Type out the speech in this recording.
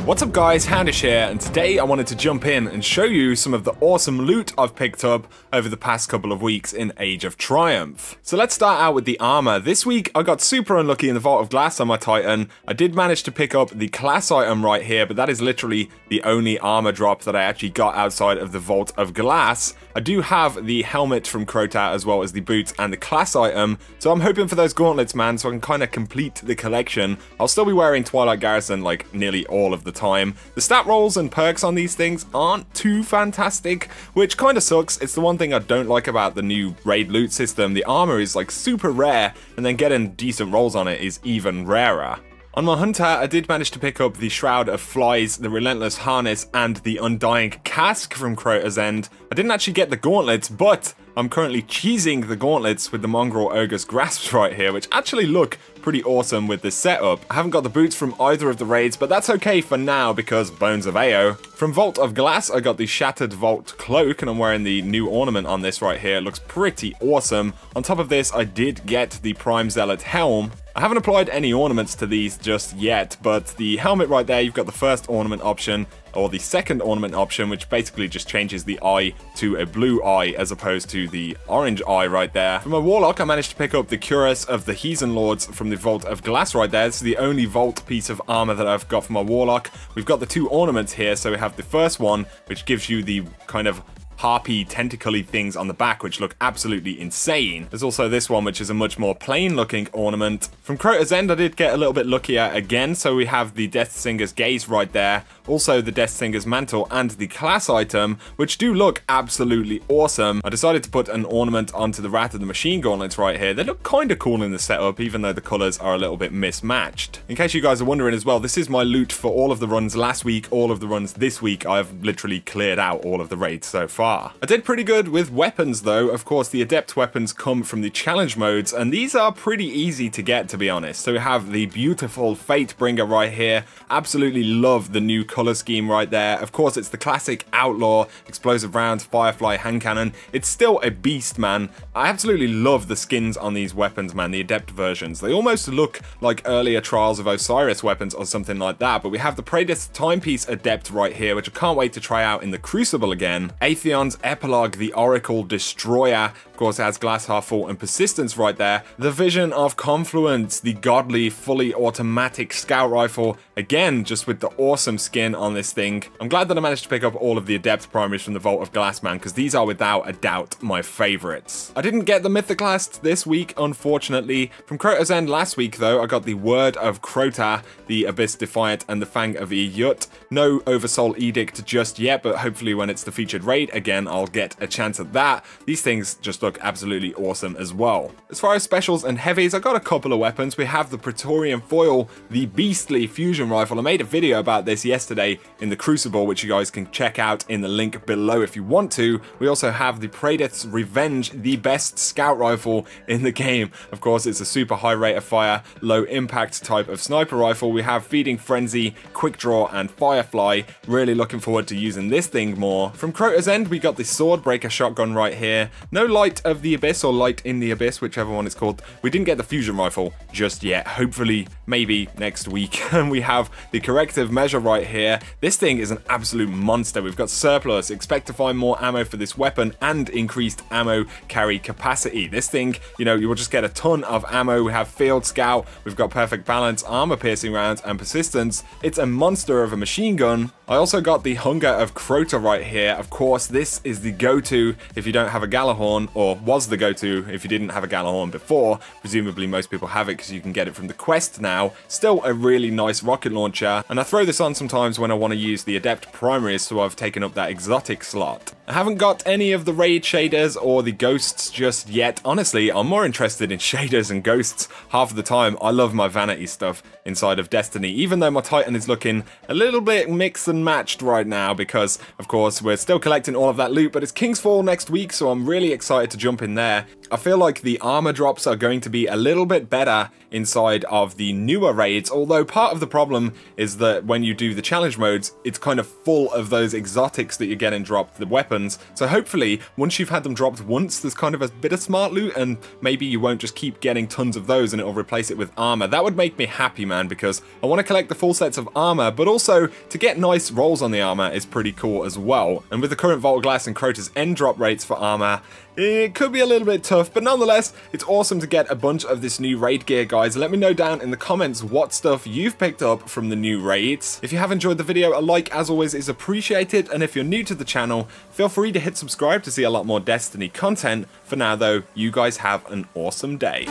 What's up guys, Houndish here, and today I wanted to jump in and show you some of the awesome loot I've picked up over the past couple of weeks in Age of Triumph. So let's start out with the armor. This week I got super unlucky in the Vault of Glass on my Titan. I did manage to pick up the class item right here, but that is literally the only armor drop that I actually got outside of the Vault of Glass. I do have the helmet from Crota as well as the boots and the class item, so I'm hoping for those gauntlets, man, so I can kind of complete the collection. I'll still be wearing Twilight Garrison like nearly all of the time. The stat rolls and perks on these things aren't too fantastic, which kind of sucks. It's the one thing I don't like about the new raid loot system. The armor is like super rare, and then getting decent rolls on it is even rarer. On my hunter, I did manage to pick up the Shroud of Flies, the Relentless Harness, and the Undying Casque from Crota's End. I didn't actually get the gauntlets, but I'm currently cheesing the gauntlets with the Mongrel Ogre's Grasps right here, which actually look pretty awesome with this setup. I haven't got the boots from either of the raids, but that's okay for now because Bones of Ao. From Vault of Glass, I got the Shattered Vault Cloak, and I'm wearing the new ornament on this right here. It looks pretty awesome. On top of this, I did get the Prime Zealot Helm. I haven't applied any ornaments to these just yet, but the helmet right there, you've got the first ornament option, or the second ornament option, which basically just changes the eye to a blue eye as opposed to the orange eye right there. From a Warlock, I managed to pick up the Cuirass of the Heathen Lords from the Vault of Glass right there. This is the only vault piece of armor that I've got for my Warlock. We've got the two ornaments here, so we have the first one, which gives you the kind of harpy, tentacly things on the back, which look absolutely insane. There's also this one, which is a much more plain looking ornament. From Crota's End, I did get a little bit luckier again, so we have the Deathsinger's Gaze right there, also the Deathsinger's Mantle and the class item, which do look absolutely awesome. I decided to put an ornament onto the Wrath of the Machine gauntlets right here. They look kind of cool in the setup, even though the colors are a little bit mismatched. In case you guys are wondering as well, this is my loot for all of the runs last week, all of the runs this week. I've literally cleared out all of the raids so far. I did pretty good with weapons though. Of course, the Adept weapons come from the challenge modes, and these are pretty easy to get, to be honest. So we have the beautiful Fatebringer right here. Absolutely love the new color scheme right there. Of course, it's the classic Outlaw, Explosive Round, Firefly hand cannon. It's still a beast, man. I absolutely love the skins on these weapons, man, the Adept versions. They almost look like earlier Trials of Osiris weapons or something like that. But we have the Praetor's Timepiece Adept right here, which I can't wait to try out in the Crucible again. Atheon's Epilogue, the Oracle Destroyer, of course, has Glass Half Full and Persistence right there. The Vision of Confluence, the godly fully automatic scout rifle, again just with the awesome skin on this thing. I'm glad that I managed to pick up all of the Adept primaries from the Vault of Glass, man, because these are without a doubt my favorites. I didn't get the Mythoclast this week, unfortunately. From Crota's End last week though, I got the Word of Crota, the Abyss Defiant, and the Fang of Iyut. No Oversoul Edict just yet, but hopefully when it's the featured raid again, I'll get a chance at that. These things just look absolutely awesome as well. As far as specials and heavies, I got a couple of weapons. We have the Praetorian Foil, the Beastly Fusion Rifle. I made a video about this yesterday in the Crucible, which you guys can check out in the link below if you want to. We also have the Praetor's Revenge, the best scout rifle in the game. Of course, it's a super high rate of fire, low impact type of sniper rifle. We have Feeding Frenzy, Quick Draw, and Firefly. Really looking forward to using this thing more. From Crota's End, we got the Swordbreaker shotgun right here. No Light of the Abyss or Light in the Abyss, whichever one it's called. We didn't get the fusion rifle just yet. Hopefully, maybe next week. And we have the Corrective Measure right here. This thing is an absolute monster. We've got surplus. Expect to find more ammo for this weapon and increased ammo carry capacity. This thing, you know, you will just get a ton of ammo. We have Field Scout. We've got Perfect Balance, Armor Piercing Rounds, and Persistence. It's a monster of a machine gun. I also got the Hunger of Crota right here. Of course, this is the go-to if you don't have a Gallahorn, or was the go-to if you didn't have a Gallahorn before. Presumably most people have it because you can get it from the quest now. Still a really nice rocket launcher, and I throw this on sometimes when I want to use the Adept Primaries, so I've taken up that exotic slot. I haven't got any of the raid shaders or the ghosts just yet. Honestly, I'm more interested in shaders and ghosts half of the time. I love my Vanity stuff inside of Destiny, even though my Titan is looking a little bit mixed and matched right now because, of course, we're still collecting all of that loot, but it's King's Fall next week, so I'm really excited to jump in there. I feel like the armor drops are going to be a little bit better inside of the newer raids, although part of the problem is that when you do the challenge modes, it's kind of full of those exotics that you're getting dropped, the weapons. So hopefully, once you've had them dropped once, there's kind of a bit of smart loot, and maybe you won't just keep getting tons of those and it'll replace it with armor. That would make me happy, man, because I want to collect the full sets of armor, but also to get nice rolls on the armor is pretty cool as well. And with the current Vault Glass and Crota's end drop rates for armor, it could be a little bit tough, but nonetheless, it's awesome to get a bunch of this new raid gear, guys. Let me know down in the comments what stuff you've picked up from the new raids. If you have enjoyed the video, a like, as always, is appreciated, and if you're new to the channel, feel free to hit subscribe to see a lot more Destiny content. For now, though, you guys have an awesome day.